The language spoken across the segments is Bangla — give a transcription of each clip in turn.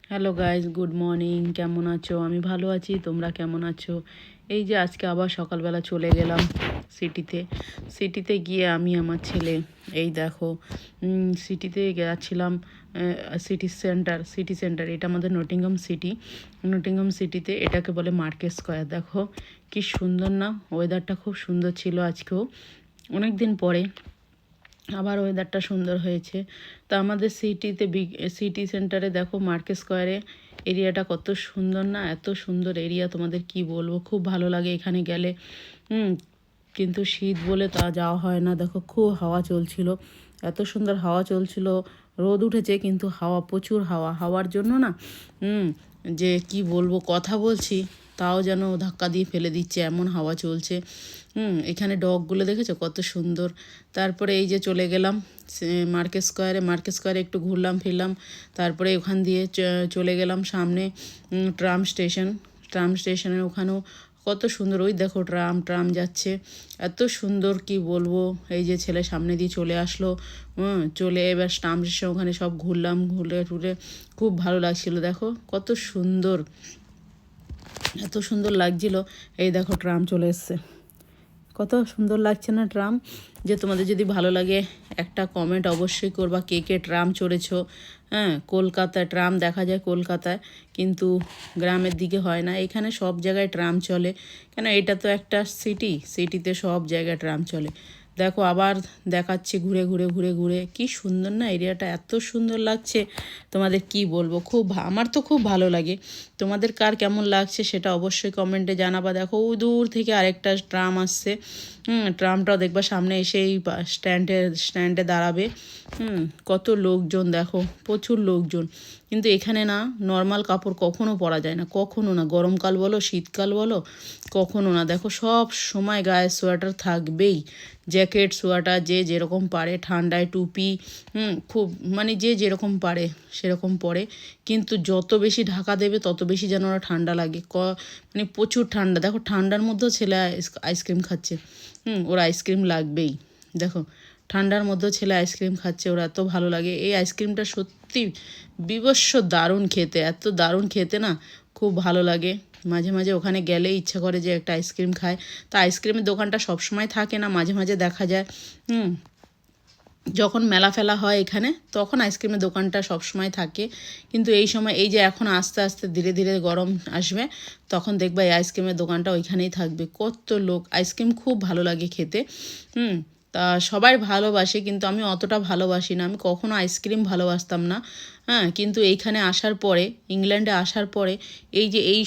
Hello guys, good morning. কেমন আছো? আমি ভালো আছি, তোমরা কেমন আছো? এই যে আজকে আবার সকালবেলা চলে গেলাম সিটিতে গিয়ে আমি আমার ছেলে এই দেখো সিটিতে গেছিলাম। সিটি সেন্টার এটা আমাদের নটিংহাম সিটিতে এটাকে বলে মার্কেট স্কোয়ার। দেখো কি সুন্দর না, ওয়েদারটা খুব সুন্দর ছিল আজকেও, অনেক দিন পরে আবার ওয়েদারটা সুন্দর হয়েছে। তো আমাদের সিটি সেন্টারে দেখো মার্কেট স্কোয়ারে এরিয়াটা কত সুন্দর না, এত সুন্দর এরিয়া তোমাদের কি বলবো, খুব ভালো লাগে এখানে গেলে। কিন্তু শীত বলে তা যাওয়া হয় না। দেখো খুব হাওয়া চলছিল, এত সুন্দর হাওয়া চলছিল। রোদ উঠেছে কিন্তু হাওয়া, প্রচুর হাওয়ার জন্য না যে কি বলবো, কথা বলছি তাও যেন ধাক্কা দিয়ে ফেলে দিচ্ছে, এমন হাওয়া চলছে। এখানে ডগগুলো দেখেছো কত সুন্দর। তারপরে এই যে চলে গেলাম মার্কেট স্কোয়ারে একটু ঘুরলাম ফিরলাম। তারপরে ওখান দিয়ে চলে গেলাম সামনে ট্রাম স্টেশনের ওখানেও কত সুন্দর। ওই দেখো ট্রাম যাচ্ছে, এত সুন্দর কি বলবো। এই যে ছেলে সামনে দিয়ে চলে আসলো, চলে এবার ট্রাম স্টেশন ওখানে সব ঘুরলাম, ঘুরে টুরে খুব ভালো লাগছিল। দেখো কত সুন্দর, এত সুন্দর লাগছিল। এই দেখো ট্রাম চলে এসছে, কত সুন্দর লাগছে না ট্রাম। যে তোমাদের যদি ভালো লাগে একটা কমেন্ট অবশ্যই করবা, কে কে ট্রাম চড়েছো। হ্যাঁ, কলকাতায় ট্রাম দেখা যায় কলকাতায়, কিন্তু গ্রামের দিকে হয় না। এখানে সব জায়গায় ট্রাম চলে, কেন এটা তো একটা সিটিতে সব জায়গায় ট্রাম চলে। দেখো আবার দেখাচ্ছি ঘুরে ঘুরে ঘুরে ঘুরে, কি সুন্দর না এরিয়াটা, এত সুন্দর লাগছে তোমাদের কি বলবো। আমার তো খুব ভালো লাগে, তোমাদের কার কেমন লাগছে সেটা অবশ্যই কমেন্টে জানাবা। দেখো ওই দূর থেকে আরেকটা ট্রাম আসছে, ট্রামটাও দেখবা সামনে এসেই স্ট্যান্ডে দাঁড়াবে। কত লোকজন দেখো, প্রচুর লোকজন। কিন্তু এখানে না নর্মাল কাপড় কখনো পরা যায় না, কখনো না, গরমকাল বলো শীতকাল বলো, কখনো না। দেখো সব সময় গায়ে সোয়েটার থাকবেই, জ্যাকেট সোয়েটার যে যেরকম পারে, ঠান্ডায় টুপি, খুব মানে যে যেরকম পারে সেরকম পরে। কিন্তু যত বেশি ঢাকা দেবে তত বেশি যেন ওরা ঠান্ডা লাগে, মানে প্রচুর ঠান্ডা। দেখো ঠান্ডার মধ্যেও ছেলে আইসক্রিম খাচ্ছে, ওর আইসক্রিম লাগবেই। দেখো ঠান্ডার মধ্যেও ছেলে আইসক্রিম খাচ্ছে, ওর এত ভালো লাগে। এই আইসক্রিমটা সত্যি বিভৎস দারুণ খেতে, এত দারুণ খেতে না, খুব ভালো লাগে। মাঝে মাঝে ওখানে গেলে ইচ্ছা করে যে একটা আইসক্রিম খায়। তা আইসক্রিমের দোকানটা সবসময় থাকে না, মাঝে মাঝে দেখা যায়। যখন মেলা ফেলা হয় এখানে তখন আইসক্রিমের দোকানটা সবসময় থাকে। কিন্তু এই সময় এই যে এখন আস্তে আস্তে ধীরে ধীরে গরম আসবে, তখন দেখবা এই আইসক্রিমের দোকানটা ওইখানেই থাকবে। কত লোক, আইসক্রিম খুব ভালো লাগে খেতে। তা সবাই ভালোবাসে কিন্তু আমি অতটা ভালোবাসি না, আমি কখনো আইসক্রিম ভালোবাসতাম না। হ্যাঁ, কিন্তু এইখানে আসার পরে, ইংল্যান্ডে আসার পরে এই যে এই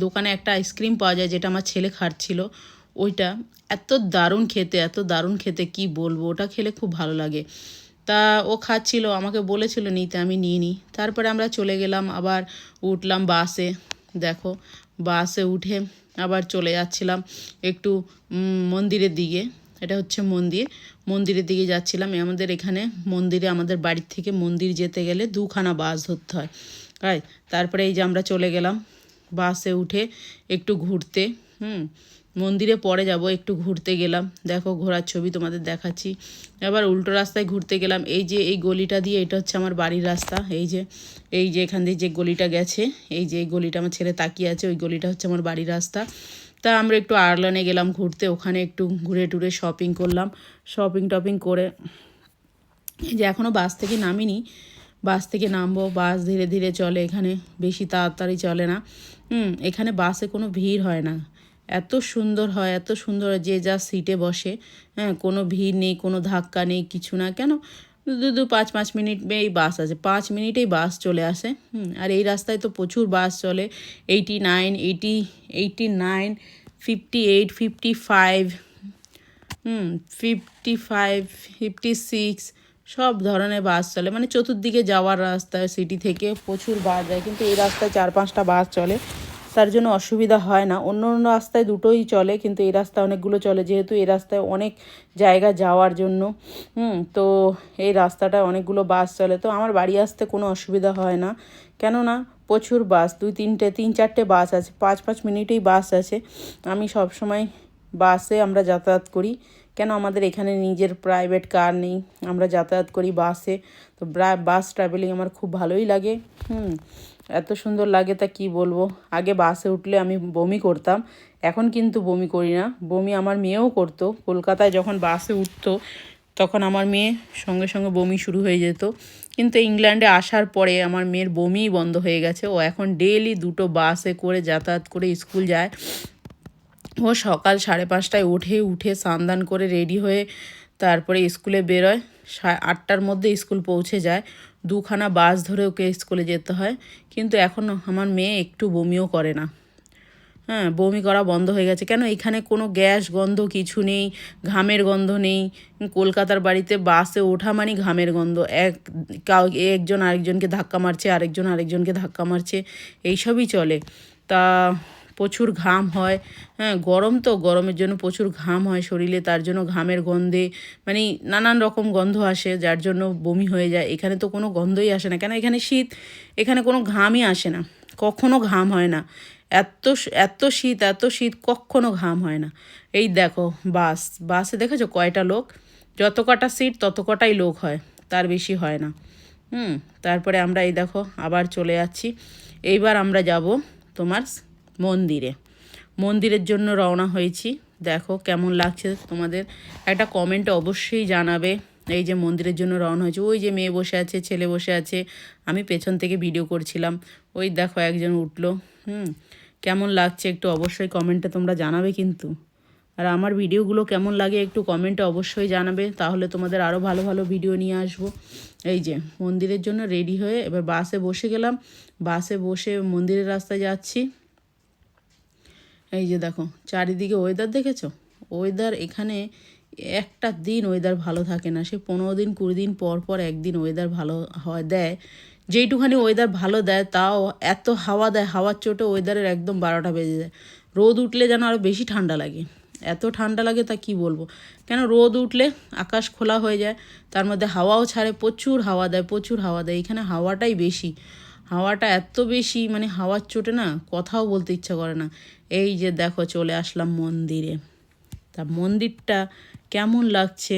দোকানে একটা আইসক্রিম পাওয়া যায় যেটা আমার ছেলে খাচ্ছিল, ওইটা এত দারুণ খেতে, এত দারুণ খেতে কি বলবো, ওটা খেলে খুব ভালো লাগে। তা ও খাচ্ছিল, আমাকে বলেছিল নিতে, আমি নিয়ে নিই। তারপরে আমরা চলে গেলাম, আবার উঠলাম বাসে। দেখো বাসে উঠে আবার চলে যাচ্ছিলাম একটু মন্দিরের দিকে। এটা হচ্ছে মন্দিরের দিকে যাচ্ছিলাম। আমাদের এখানে মন্দিরে, আমাদের বাড়ির থেকে মন্দির যেতে গেলে দুখানা বাস ধরতে হয়। তারপরে এই যে আমরা চলে গেলাম বাসে উঠে একটু ঘুরতে। মন্দিরে পরে যাব, একটু ঘুরতে গেলাম। দেখো ঘোরার ছবি তোমাদের দেখাচ্ছি। আবার উল্টো রাস্তায় ঘুরতে গেলাম। এই যে এই গলিটা দিয়ে, এটা হচ্ছে আমার বাড়ির রাস্তা। এই যে এখান দিয়ে যে গলিটা গেছে, এই যে এই গলিটা, আমার ছেলে তাকিয়ে আছে, ওই গলিটা হচ্ছে আমার বাড়ির রাস্তা। তা আমরা একটু আর্লানে গেলাম ঘুরতে, ওখানে একটু ঘুরে টুরে শপিং করলাম। শপিং করে এই যে এখনও বাস থেকে নামিনি, বাস থেকে নামবো। বাস ধীরে ধীরে চলে, এখানে বেশি তাড়াতাড়ি চলে না। এখানে বাসে কোনো ভিড় হয় না, এত সুন্দর হয়, এত সুন্দর, যে যা সিটে বসে। হ্যাঁ, কোনো ভিড় নেই, কোনো ধাক্কা নেই, কিছু না। কেন 5 মিনিট এই বাস আছে, 5 মিনিটেই বাস চলে আসে। আর এই রাস্তায় তো প্রচুর বাস চলে, 89, 58, 55, 56 সব ধরনের বাস চলে। মানে চতুর্দিকে যাওয়ার রাস্তায় সিটি থেকে প্রচুর বাস যায়, কিন্তু এই রাস্তায় 4-5টা বাস চলে, তার জন্য অসুবিধা হয় না। অন্য অন্য রাস্তায় দুটোই চলে, কিন্তু এই রাস্তায় অনেকগুলো চলে, যেহেতু এই রাস্তায় অনেক জায়গা যাওয়ার জন্য। তো এই রাস্তাটায় অনেকগুলো বাস চলে, তো আমার বাড়ি আসতে কোনো অসুবিধা হয় না। কেননা প্রচুর বাস, 3-4টে বাস আছে, 5 মিনিটেই বাস আছে। আমি সব সময় বাসে আমরা যাতায়াত করি, কেন আমাদের এখানে নিজের প্রাইভেট কার নেই, আমরা যাতায়াত করি বাসে। তো বাস ট্রাভেলিং আমার খুব ভালোই লাগে। এত সুন্দর লাগে তা কি বলবো। আগে বাসে উঠলে আমি বমি করতাম, এখন কিন্তু বমি করি না। বমি আমার মেয়েও করতো, কলকাতায় যখন বাসে উঠতো তখন আমার মেয়ে সঙ্গে সঙ্গে বমি শুরু হয়ে যেত। কিন্তু ইংল্যান্ডে আসার পরে আমার মেয়ের বমিই বন্ধ হয়ে গেছে। ও এখন ডেইলি 2টো বাসে করে যাতায়াত করে স্কুল যায়। ও সকাল 5:30টায় উঠে স্নান করে রেডি হয়ে তারপরে স্কুলে বেরোয়। 8টার মধ্যে স্কুল পৌঁছে যায়। 2খানা বাস ধরে ওকে স্কুলে যেতে হয়। কিন্তু এখন আমার মেয়ে একটু বমিও করে না। বমি করা বন্ধ হয়ে গেছে। কেন, এখানে কোনো গ্যাস গন্ধ কিছু নেই, ঘামের গন্ধ নেই। কলকাতার বাড়িতে বাসে ওঠা মানে ঘামের গন্ধ। একজন আরেকজনকে ধাক্কা মারছে, আরেকজনকে ধাক্কা মারছে, এইসবই চলে। তা প্রচুর ঘাম হয়। গরম তো, গরমের জন্য প্রচুর ঘাম হয় শরীরে, তার জন্য ঘামের গন্ধে মানে নানান রকম গন্ধ আসে, যার জন্য বমি হয়ে যায়। এখানে তো কোনো গন্ধই আসে না, কেন এখানে শীত, এখানে কোনো ঘামই আসে না, কখনো ঘাম হয় না। এত শীত কখনো ঘাম হয় না। এই দেখো বাসে দেখেছো কয়টা লোক, যত কটা সিট তত কটাই লোক হয়, তার বেশি হয় না। তারপরে আমরা এই দেখো আবার চলে যাচ্ছি। এইবার আমরা যাব তোমার মন্দিরের জন্য রওনা হয়েছি। দেখো কেমন লাগছে তোমাদের, একটা কমেন্টে অবশ্যই জানাবে। এই যে মন্দিরের জন্য রওনা হয়েছে, ওই যে মেয়ে বসে আছে, ছেলে বসে আছে, আমি পেছন থেকে ভিডিও করছিলাম। ওই দেখো একজন উঠলো। কেমন লাগছে একটু অবশ্যই কমেন্টে তোমরা জানাবে কিন্তু। আর আমার ভিডিওগুলো কেমন লাগে একটু কমেন্টে অবশ্যই জানাবে, তাহলে তোমাদের আরও ভালো ভালো ভিডিও নিয়ে আসবো। এই যে মন্দিরের জন্য রেডি হয়ে এবার বাসে বসে গেলাম। বাসে বসে মন্দিরের রাস্তায় যাচ্ছি। এই যে দেখো চারিদিকে ওয়েদার দেখেছো, ওয়েদার এখানে একটা দিন ওয়েদার ভালো থাকে না। সে 15 দিন 20 দিন পর পর একদিন ওয়েদার ভালো দেয়। যেইটুখানি ওয়েদার ভালো দেয় তাও এত হাওয়া দেয়, হাওয়ার চোটে ওয়েদারের একদম 12টা বেজে যায়। রোদ উঠলে যেন আরও বেশি ঠান্ডা লাগে, এত ঠান্ডা লাগে তা কি বলবো। কেন, রোদ উঠলে আকাশ খোলা হয়ে যায়, তার মধ্যে হাওয়াও ছাড়ে, প্রচুর হাওয়া দেয়। এখানে হাওয়াটাই বেশি, হাওয়াটা এত বেশি মানে হাওয়ার চোটে না কথাও বলতে ইচ্ছা করে না। এই যে দেখো চলে আসলাম মন্দিরে। তা মন্দিরটা কেমন লাগছে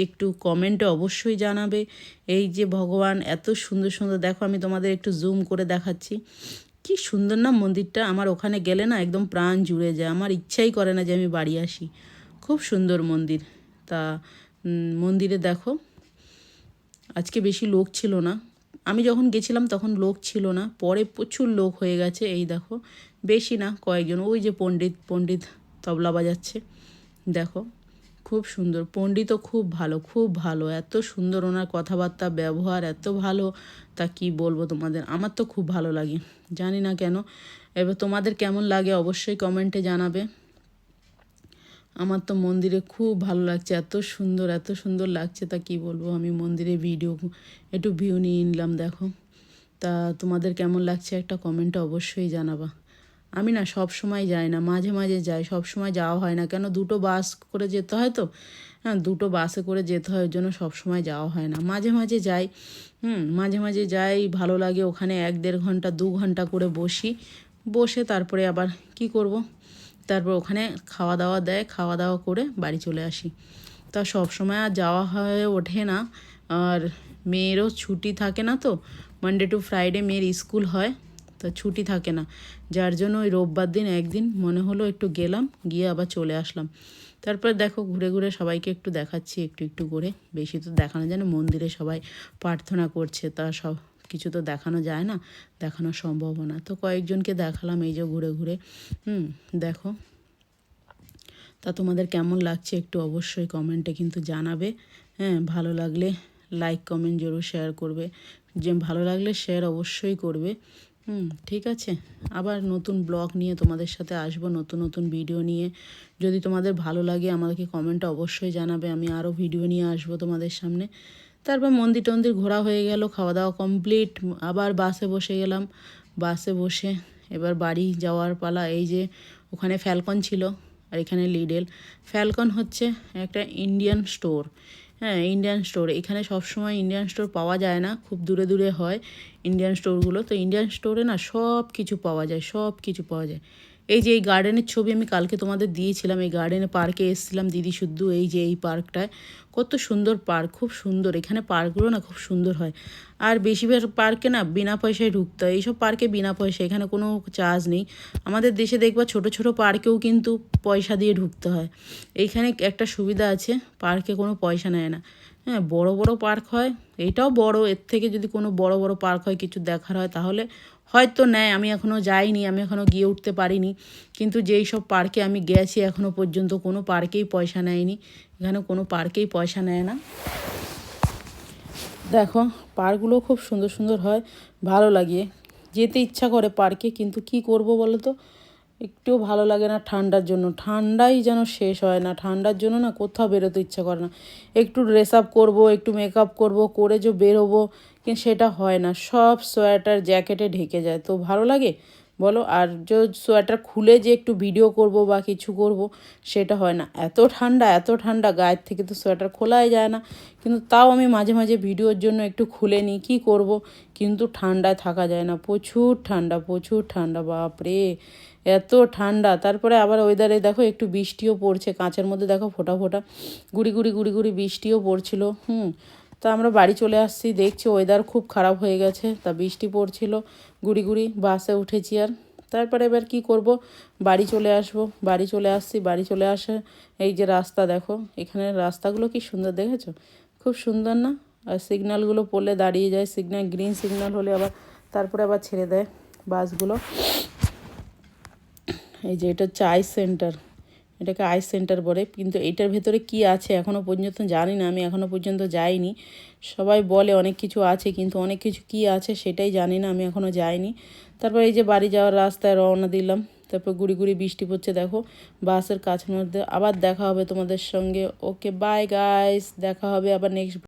একটু কমেন্টে অবশ্যই জানাবে। এই যে ভগবান এত সুন্দর সুন্দর, দেখো আমি তোমাদের একটু জুম করে দেখাচ্ছি, কি সুন্দর না মন্দিরটা। আমার ওখানে গেলে না একদম প্রাণ জুড়ে যায়, আমার ইচ্ছাই করে না যে আমি বাড়ি আসি। খুব সুন্দর মন্দির। তা মন্দিরে দেখো আজকে বেশি লোক ছিল না, আমি যখন গেছিলাম তখন লোক ছিল না, পরে প্রচুর লোক হয়ে গেছে। এই দেখো বেশি না কয়েকজন, ওই যে পণ্ডিত তবলা বাজাচ্ছে দেখো, খুব সুন্দর। পণ্ডিতও খুব ভালো, এত সুন্দর ওনার কথাবার্তা ব্যবহার এত ভালো, তা কি বলবো তোমাদের, আমার তো খুব ভালো লাগে, জানি না কেন। এবার তোমাদের কেমন লাগে অবশ্যই কমেন্টে জানাবে। আমার তো মন্দিরে খুব ভালো লাগছে, এত সুন্দর লাগছে তা কি বলবো। আমি মন্দিরে একটু ভিউ নিয়ে নিলাম দেখো। তা তোমাদের কেমন লাগছে একটা কমেন্টে অবশ্যই জানাবা। আমি না সব সময় যাই না, মাঝে মাঝে যাই, সব সময় যাওয়া হয় না। কেন, 2টো বাস করে যেতে হয় তো, 2টো বাসে করে যেতে হয়, ওই জন্য সব সময় যাওয়া হয় না। মাঝে মাঝে যাই, মাঝে যাই, ভালো লাগে। ওখানে 1-1.5 ঘন্টা 2 ঘন্টা করে বসে তারপরে আবার কি করব, তারপর ওখানে খাওয়া দাওয়া দেয়, খাওয়া দাওয়া করে বাড়ি চলে আসি। তা সব সময় আর যাওয়া হয়ে ওঠে না। আর মেয়েরও ছুটি থাকে না তো, মানডে টু ফ্রাইডে মেয়ের স্কুল হয়, তা ছুটি থাকে না, যার জন্য ওই রোববার দিন একদিন মনে হলো একটু গেলাম, গিয়ে আবার চলে আসলাম। তারপর দেখো ঘুরে সবাইকে একটু দেখাচ্ছি একটু করে, বেশি তো দেখানো যায় না, মন্দিরে সবাই প্রার্থনা করছে, তা সব কিছু তো দেখানো যায় না, দেখানো সম্ভব না। তো কয়েকজনকে দেখালাম এই যে ঘুরে দেখো। তা তোমাদের কেমন লাগছে একটু অবশ্যই কমেন্টে কিন্তু জানাবে। ভালো লাগলে লাইক কমেন্ট জরুর শেয়ার করবে, যে ভালো লাগলে শেয়ার অবশ্যই করবে। ঠিক আছে, আবার নতুন ব্লগ নিয়ে তোমাদের সাথে আসবো, নতুন ভিডিও নিয়ে। যদি তোমাদের ভালো লাগে আমাদেরকে কমেন্টে অবশ্যই জানাবে, আমি আরও ভিডিও নিয়ে আসবো তোমাদের সামনে। তারপর মন্দির টন্দির ঘোরা হয়ে গেল, খাওয়া দাওয়া কমপ্লিট, আবার বাসে বসে গেলাম। বাসে বসে এবার বাড়ি যাওয়ার পালা। এই যে ওখানে ফ্যালকন ছিল আর এখানে লিডেল। ফ্যালকন হচ্ছে একটা ইন্ডিয়ান স্টোর, ইন্ডিয়ান স্টোর। এখানে সবসময় ইন্ডিয়ান স্টোর পাওয়া যায় না, খুব দূরে হয় ইন্ডিয়ান স্টোরগুলো। তো ইন্ডিয়ান স্টোরে না সব কিছু পাওয়া যায়। এই যে এই গার্ডেনের ছবি আমি কালকে তোমাদের দিয়েছিলাম, এই গার্ডেনে পার্কে এসেছিলাম দিদি শুদ্ধ, এই যে এই পার্কটায় কত সুন্দর পার্ক, খুব সুন্দর। এখানে পার্কগুলো না খুব সুন্দর হয়। আর বেশিরভাগ পার্কে না বিনা পয়সায় ঢুকতে হয়, এইসব পার্কে বিনা পয়সা, এখানে কোনো চার্জ নেই। আমাদের দেশে দেখবা ছোট ছোট পার্কেও কিন্তু পয়সা দিয়ে ঢুকতে হয়। এইখানে একটা সুবিধা আছে, পার্কে কোনো পয়সা নেয় না। হ্যাঁ, বড় বড় পার্ক হয়, এইটাও বড়, এর থেকে যদি কোনো বড় বড় পার্ক হয় কিছু দেখার হয় তাহলে হয়তো নেয়। আমি এখনও যাইনি, আমি এখনও গিয়ে উঠতে পারিনি, কিন্তু যেই সব পার্কে আমি গেছি এখনও পর্যন্ত কোনো পার্কেই পয়সা নেয়নি। এখানে কোনো পার্কেই পয়সা নেয় না। দেখো পার্কগুলো খুব সুন্দর সুন্দর হয়, ভালো লাগে, যেতে ইচ্ছা করে পার্কে, কিন্তু কি করব বলো তো, একটুও ভালো লাগে না ঠান্ডার জন্য। ঠান্ডাই যেন শেষ হয় না, ঠান্ডার জন্য না কোথাও বেরোতে ইচ্ছা করে না। একটু ড্রেস আপ করবো, একটু মেকআপ করবো, করে যে বেরোবো, কিন্তু সেটা হয় না, সব সোয়েটার জ্যাকেটে ঢেকে যায়। তো ভালো লাগে বলো? আর যে সোয়েটার খুলে যে একটু ভিডিও করব বা কিছু করব, সেটা হয় না। এত ঠান্ডা, এত ঠান্ডা, গায়ের থেকে তো সোয়েটার খোলাই যায় না, কিন্তু তাও আমি মাঝে মাঝে ভিডিওর জন্য একটু খুলে নিই, কী করব। কিন্তু ঠান্ডায় থাকা যায় না, প্রচুর ঠান্ডা, প্রচুর ঠান্ডা, বাপরে এত ঠান্ডা। তারপরে আবার ওয়েদারে দেখো একটু বৃষ্টিও পড়ছে, কাঁচের মধ্যে দেখো ফোঁটা ফোঁটা গুড়ি গুড়ি গুড়ি গুড়ি বৃষ্টিও পড়ছিল। তা আমরা বাড়ি চলে আসছি, দেখছি ওয়েদার খুব খারাপ হয়ে গেছে, তা বৃষ্টি পড়ছিল গুড়ি গুড়ি, বাসে উঠেছি। আর তারপরে এবার কি করব, বাড়ি চলে আসবো। বাড়ি চলে আসছি, বাড়ি চলে আসে এই যে রাস্তা দেখো, এখানে রাস্তাগুলো কি সুন্দর দেখেছো, খুব সুন্দর না? আর সিগন্যালগুলো পড়লে দাঁড়িয়ে যায়, সিগন্যাল গ্রিন সিগন্যাল হলে আবার তারপরে আবার ছেড়ে দেয় বাসগুলো। এই যে এটা হচ্ছে আইস সেন্টার, এটাকে আইস সেন্টার বলে, কিন্তু এটার ভেতরে কি আছে এখনও পর্যন্ত জানি না, আমি এখনও পর্যন্ত যাইনি। সবাই বলে অনেক কিছু আছে, কিন্তু অনেক কিছু কি আছে সেটাই জানি না, আমি এখনও যাইনি। তারপর এই যে বাড়ি যাওয়ার রাস্তায় রওনা দিলাম, তারপর গুড়ি গুড়ি বৃষ্টি পড়ছে দেখো বাসের কাছের মধ্যে। আবার দেখা হবে তোমাদের সঙ্গে, ওকে বাই গাইস, দেখা হবে আবার নেক্সট।